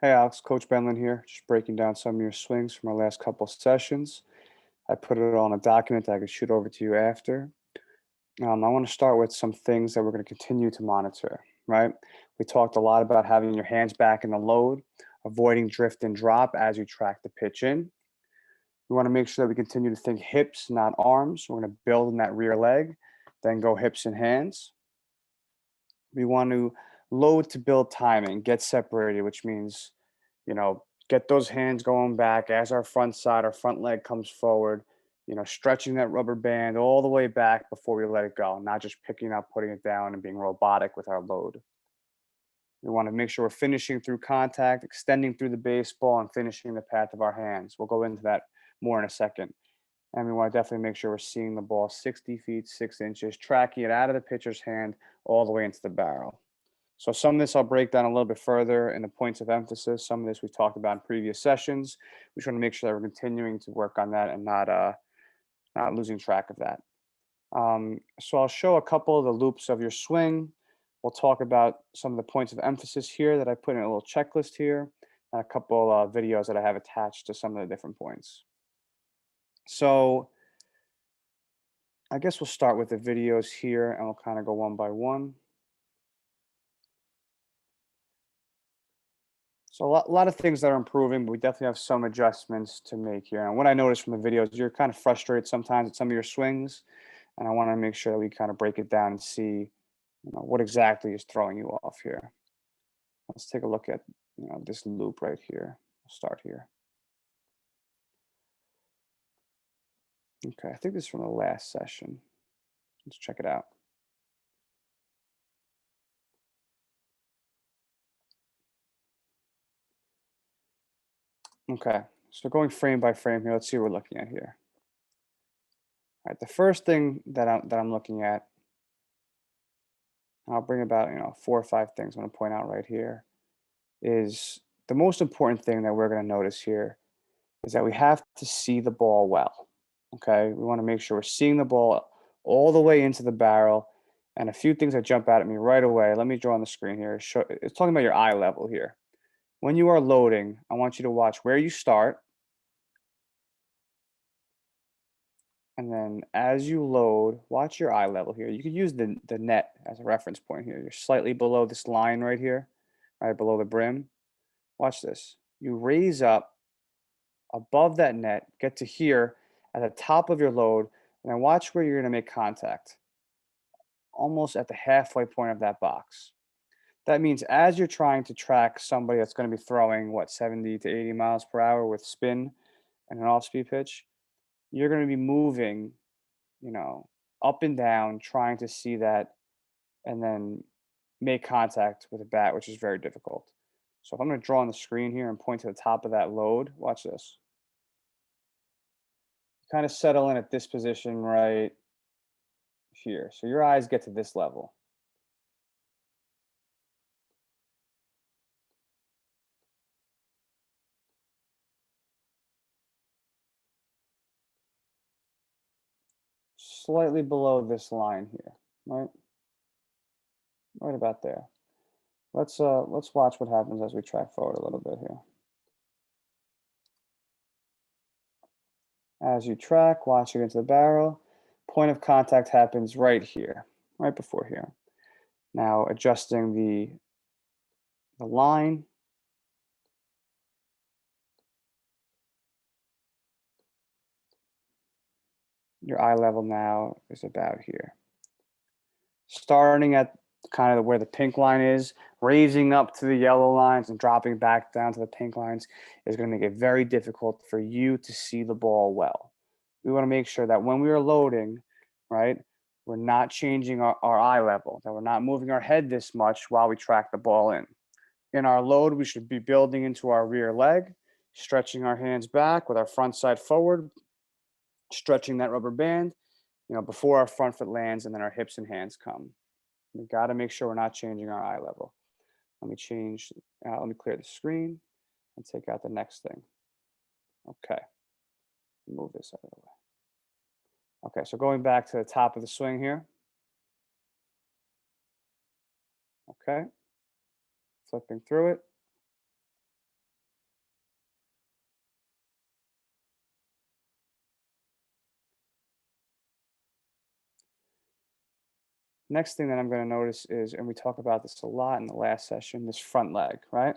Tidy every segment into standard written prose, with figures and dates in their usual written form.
Hey Alex, Coach Benlin here, just breaking down some of your swings from our last couple sessions. I put it on a document that I could shoot over to you after. I want to start with some things that we're going to continue to monitor, right? We talked a lot about having your hands back in the load, avoiding drift and drop as you track the pitch in. We want to make sure that we continue to think hips, not arms. We're going to build in that rear leg, then go hips and hands. We want to load to build timing, get separated, which means get those hands going back as our front side, our front leg comes forward, stretching that rubber band all the way back before we let it go, not just picking up, putting it down, and being robotic with our load. We want to make sure we're finishing through contact, extending through the baseball, and finishing the path of our hands. We'll go into that more in a second. And we want to definitely make sure we're seeing the ball 60 feet, 6 inches, tracking it out of the pitcher's hand all the way into the barrel. So some of this I'll break down a little bit further in the points of emphasis. Some of this we've talked about in previous sessions. We just want to make sure that we're continuing to work on that and not losing track of that. So I'll show a couple of the loops of your swing. We'll talk about some of the points of emphasis here that I put in a little checklist here, and a couple of videos that I have attached to some of the different points. So I guess we'll start with the videos here and we'll kind of go one by one. So a lot of things that are improving, but we definitely have some adjustments to make here. And what I noticed from the videos, you're kind of frustrated sometimes at some of your swings, and I want to make sure that we kind of break it down and see, what exactly is throwing you off here. Let's take a look at, this loop right here. We'll start here. Okay, I think this is from the last session. Let's check it out. Okay, so going frame by frame here, let's see what we're looking at here. All right, the first thing that I'm looking at, I'll bring about 4 or 5 things I want to point out right here, is the most important thing that we're going to notice here is that we have to see the ball well. Okay, we want to make sure we're seeing the ball all the way into the barrel. And a few things that jump out at me right away. Let me draw on the screen here. It's talking about your eye level here. When you are loading, I want you to watch where you start. And then as you load, watch your eye level here. You could use the net as a reference point here. You're slightly below this line right here, right below the brim. Watch this. You raise up above that net, get to here at the top of your load, and then watch where you're going to make contact, almost at the halfway point of that box. That means as you're trying to track somebody that's going to be throwing, 70 to 80 miles per hour with spin and an off speed pitch, you're going to be moving, you know, up and down, trying to see that and then make contact with a bat, which is very difficult. So if I'm going to draw on the screen here and point to the top of that load, watch this. Kind of settle in at this position right here. So your eyes get to this level. Slightly below this line here, right? Right about there. Let's watch what happens as we track forward a little bit here. As you track, watch it into the barrel. Point of contact happens right here, right before here. Now adjusting the line. Your eye level now is about here. Starting at kind of where the pink line is, raising up to the yellow lines and dropping back down to the pink lines is going to make it very difficult for you to see the ball well. We want to make sure that when we are loading, right, we're not changing our eye level, that we're not moving our head this much while we track the ball in. In our load, we should be building into our rear leg, stretching our hands back with our front side forward, stretching that rubber band, before our front foot lands and then our hips and hands come. We got to make sure we're not changing our eye level. Let me clear the screen and take out the next thing. Okay, move this out of the way. Okay, so going back to the top of the swing here. Okay, flipping through it. Next thing that I'm going to notice is, and we talk about this a lot in the last session, this front leg, right?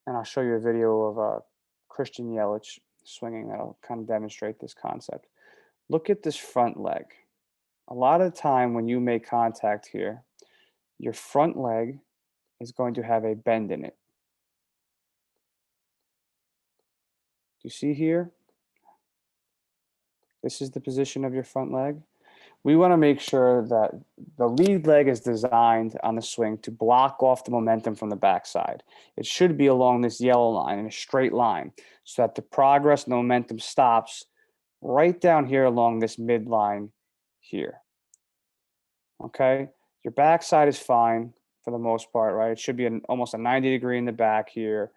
And I'll show you a video of Christian Yelich swinging that'll kind of demonstrate this concept. Look at this front leg. A lot of the time when you make contact here, your front leg is going to have a bend in it. Do you see here? This is the position of your front leg. We want to make sure that the lead leg is designed on the swing to block off the momentum from the backside. It should be along this yellow line in a straight line so that the progress and the momentum stops right down here along this midline here. Okay? Your backside is fine for the most part, right? It should be almost a 90-degree in the back here,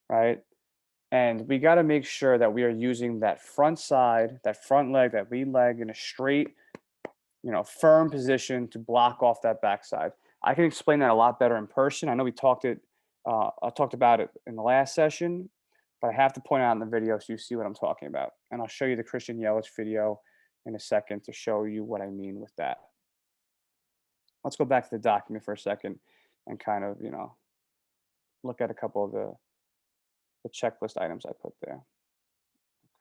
right? And we got to make sure that we are using that front side, that front leg, that lead leg in a straight, firm position to block off that backside. I can explain that a lot better in person. I know I talked about it in the last session, but I have to point out in the video so you see what I'm talking about. And I'll show you the Christian Yelich video in a second to show you what I mean with that. Let's go back to the document for a second and kind of, look at a couple of the checklist items I put there.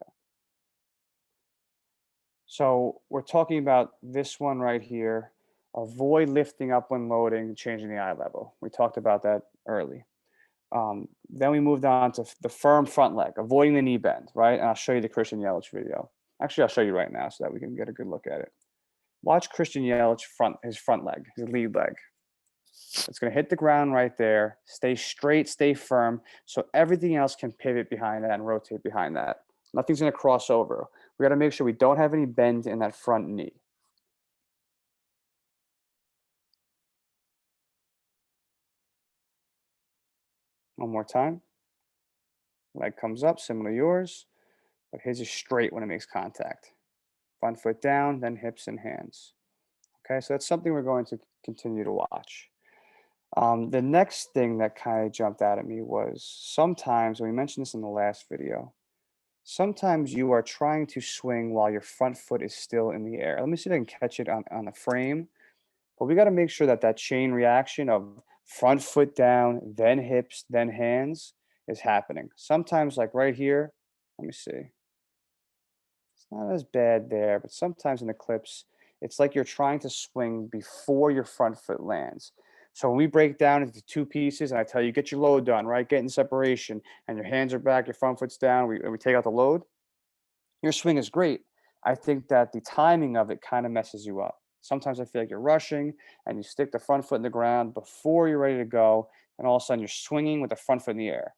Okay. So we're talking about this one right here. Avoid lifting up when loading and changing the eye level. We talked about that early. Then we moved on to the firm front leg, avoiding the knee bend, right? And I'll show you the Christian Yelich video. Actually, I'll show you right now so that we can get a good look at it. Watch Christian Yelich his front leg, his lead leg. It's going to hit the ground right there. Stay straight, stay firm, so everything else can pivot behind that and rotate behind that. Nothing's going to cross over. We got to make sure we don't have any bend in that front knee. One more time. Leg comes up, similar to yours, but his is straight when it makes contact. Front foot down, then hips and hands. Okay, so that's something we're going to continue to watch. The next thing that kind of jumped out at me was sometimes, and we mentioned this in the last video, sometimes you are trying to swing while your front foot is still in the air. Let me see if I can catch it on the frame. But we got to make sure that that chain reaction of front foot down, then hips, then hands is happening. Sometimes, like right here, let me see. It's not as bad there, but sometimes in the clips, it's like you're trying to swing before your front foot lands. So when we break down into two pieces and I tell you, get your load done, right? Get in separation and your hands are back, your front foot's down, we take out the load, your swing is great. I think that the timing of it kind of messes you up. Sometimes I feel like you're rushing and you stick the front foot in the ground before you're ready to go, and all of a sudden you're swinging with the front foot in the air.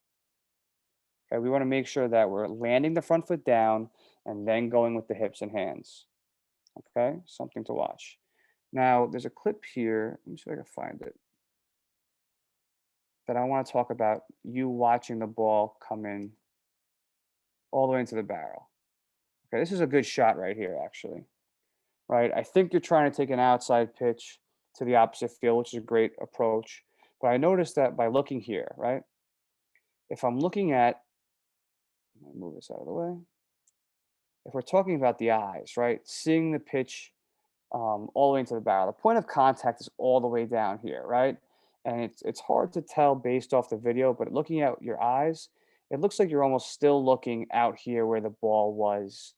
Okay, we want to make sure that we're landing the front foot down and then going with the hips and hands. Okay, something to watch. Now, there's a clip here. Let me see if I can find it. That I want to talk about you watching the ball come in all the way into the barrel. Okay, this is a good shot right here, actually. Right? I think you're trying to take an outside pitch to the opposite field, which is a great approach. But I noticed that by looking here, right? If I'm looking at, let me move this out of the way. If we're talking about the eyes, right? Seeing the pitch all the way into the barrel. The point of contact is all the way down here, right? And it's hard to tell based off the video, but looking at your eyes, it looks like you're almost still looking out here where the ball was,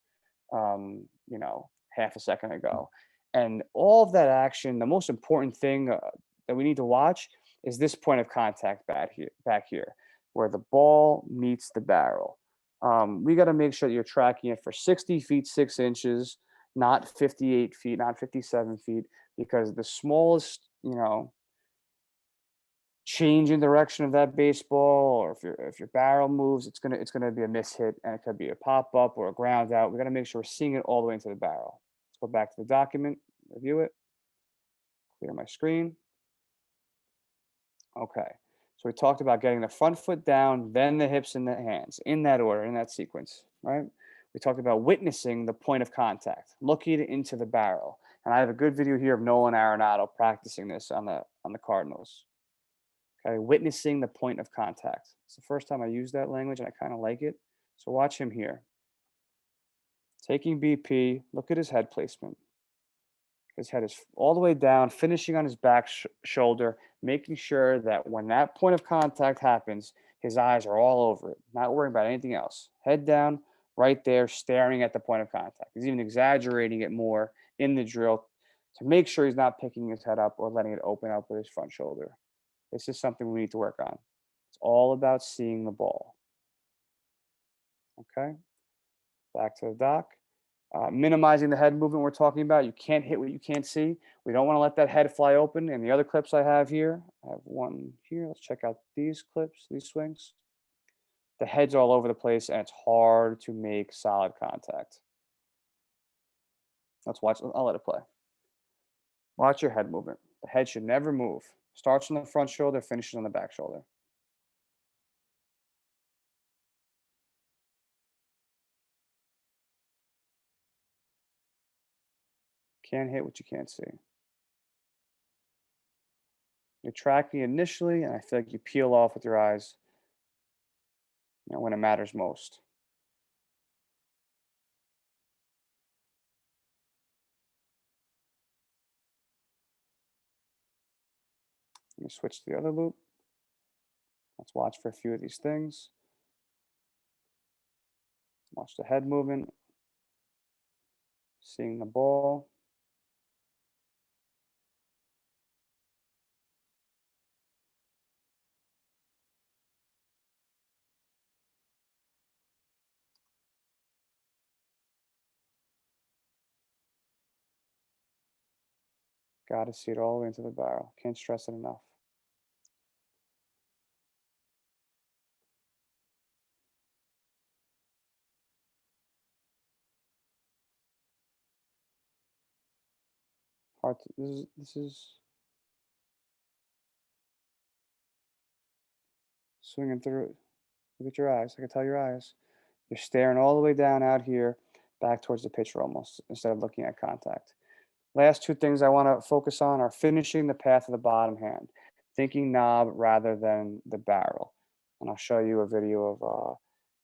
half a second ago. And all of that action, the most important thing that we need to watch is this point of contact back here, where the ball meets the barrel. We got to make sure that you're tracking it for 60 feet 6 inches, not 58 feet, not 57 feet, because the smallest, change in direction of that baseball, or if your barrel moves, it's gonna be a miss hit, and it could be a pop up or a ground out. We got to make sure we're seeing it all the way into the barrel. Let's go back to the document, review it, clear my screen. Okay, so we talked about getting the front foot down, then the hips and the hands, in that order, in that sequence, right? We talked about witnessing the point of contact, looking into the barrel. And I have a good video here of Nolan Arenado practicing this on the Cardinals. Okay, witnessing the point of contact. It's the first time I use that language, and I kind of like it. So watch him here. Taking BP, look at his head placement. His head is all the way down, finishing on his back shoulder, making sure that when that point of contact happens, his eyes are all over it, not worrying about anything else. Head down, right there, staring at the point of contact. He's even exaggerating it more in the drill to make sure he's not picking his head up or letting it open up with his front shoulder. This is something we need to work on. It's all about seeing the ball. Okay, back to the doc. Minimizing the head movement we're talking about. You can't hit what you can't see. We don't want to let that head fly open. And the other clips I have here, I have one here. Let's check out these clips, these swings. The head's all over the place and it's hard to make solid contact. Let's watch. I'll let it play. Watch your head movement. The head should never move. Starts on the front shoulder, finishes on the back shoulder. Can't hit what you can't see. You're tracking initially, and I feel like you peel off with your eyes, when it matters most. Let me switch to the other loop. Let's watch for a few of these things. Watch the head movement, seeing the ball. Got to see it all the way into the barrel. Can't stress it enough. Hard to, this is swinging through it. Look at your eyes. I can tell your eyes. You're staring all the way down out here, back towards the pitcher almost, instead of looking at contact. Last two things I want to focus on are finishing the path of the bottom hand, thinking knob rather than the barrel. And I'll show you a video of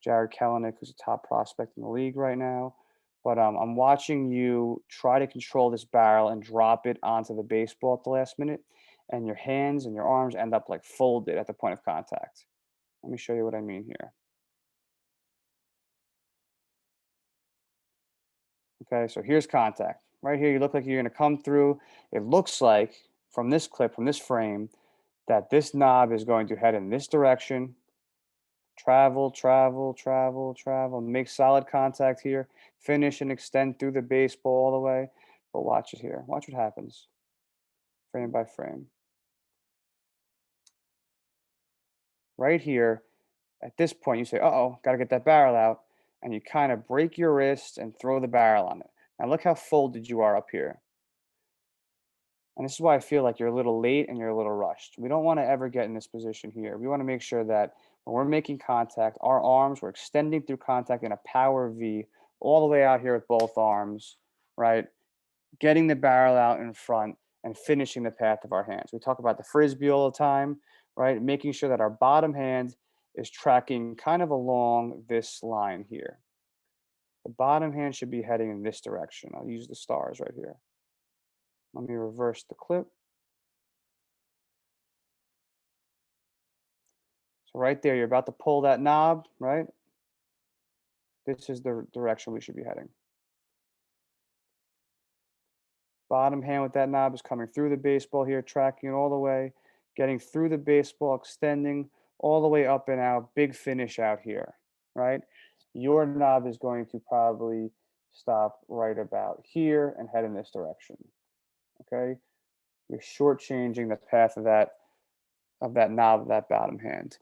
Jared Kelenic, who's a top prospect in the league right now. But I'm watching you try to control this barrel and drop it onto the baseball at the last minute, and your hands and your arms end up like folded at the point of contact. Let me show you what I mean here. Okay, so here's contact. Right here, you look like you're going to come through. It looks like from this clip, from this frame, that this knob is going to head in this direction, travel, travel, travel, travel, make solid contact here, finish and extend through the baseball all the way. But watch it here. Watch what happens frame by frame. Right here, at this point, you say, uh-oh, got to get that barrel out. And you kind of break your wrist and throw the barrel on it. Now look how folded you are up here. And this is why I feel like you're a little late and you're a little rushed. We don't want to ever get in this position here. We want to make sure that when we're making contact, our arms, we're extending through contact in a power V all the way out here with both arms, right? Getting the barrel out in front and finishing the path of our hands. We talk about the frisbee all the time, right? Making sure that our bottom hand is tracking kind of along this line here. The bottom hand should be heading in this direction. I'll use the stars right here. Let me reverse the clip. So right there, you're about to pull that knob, right? This is the direction we should be heading. Bottom hand with that knob is coming through the baseball here, tracking it all the way, getting through the baseball, extending all the way up and out, big finish out here, right? Your knob is going to probably stop right about here and head in this direction, okay? You're shortchanging the path of that knob of that bottom hand.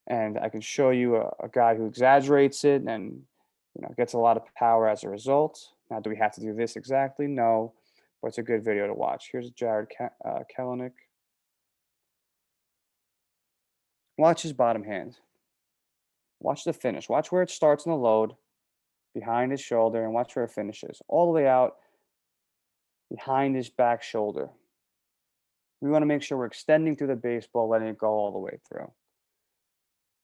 And I can show you a guy who exaggerates it and gets a lot of power as a result. Now, do we have to do this exactly? No, but it's a good video to watch. Here's Jared Kelenic. Watch his bottom hand. Watch the finish. Watch where it starts in the load behind his shoulder and watch where it finishes all the way out behind his back shoulder. We want to make sure we're extending through the baseball, letting it go all the way through.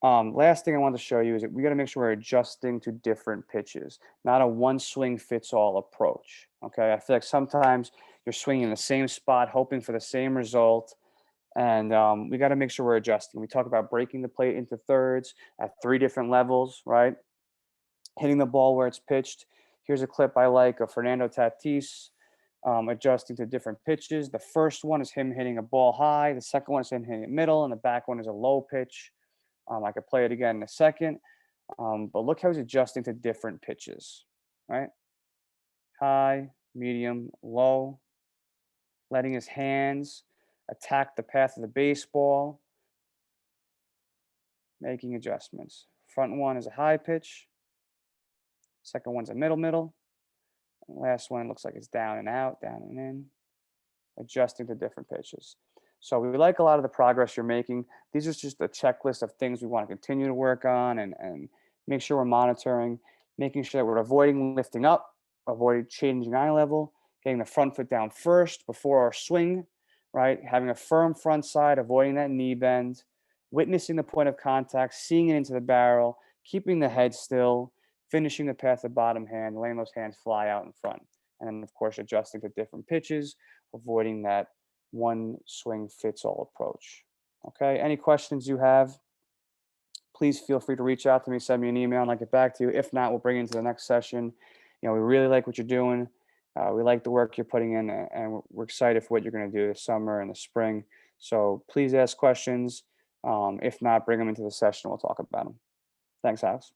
Last thing I want to show you is that we got to make sure we're adjusting to different pitches, not a one swing fits all approach. Okay, I feel like sometimes you're swinging in the same spot, hoping for the same result. And we got to make sure we're adjusting. We talk about breaking the plate into thirds at 3 different levels, right? Hitting the ball where it's pitched. Here's a clip I like of Fernando Tatis adjusting to different pitches. The first one is him hitting a ball high. The second one is him hitting it middle, and the back one is a low pitch. I could play it again in a second, but look how he's adjusting to different pitches, right? High, medium, low, letting his hands attack the path of the baseball, making adjustments. Front one is a high pitch. Second one's a middle. And last one looks like it's down and out, down and in, adjusting to different pitches. So we like a lot of the progress you're making. These are just a checklist of things we want to continue to work on and make sure we're monitoring, making sure that we're avoiding lifting up, avoid changing eye level, getting the front foot down first before our swing, right? Having a firm front side, avoiding that knee bend, witnessing the point of contact, seeing it into the barrel, keeping the head still, finishing the path of bottom hand, letting those hands fly out in front. And then, of course, adjusting to different pitches, avoiding that one swing fits all approach. Okay, any questions you have, please feel free to reach out to me, send me an email, and I'll get back to you. If not, we'll bring you into the next session. We really like what you're doing. We like the work you're putting in, and we're excited for what you're going to do this summer and the spring. So please ask questions. If not, bring them into the session. We'll talk about them. Thanks, Alex.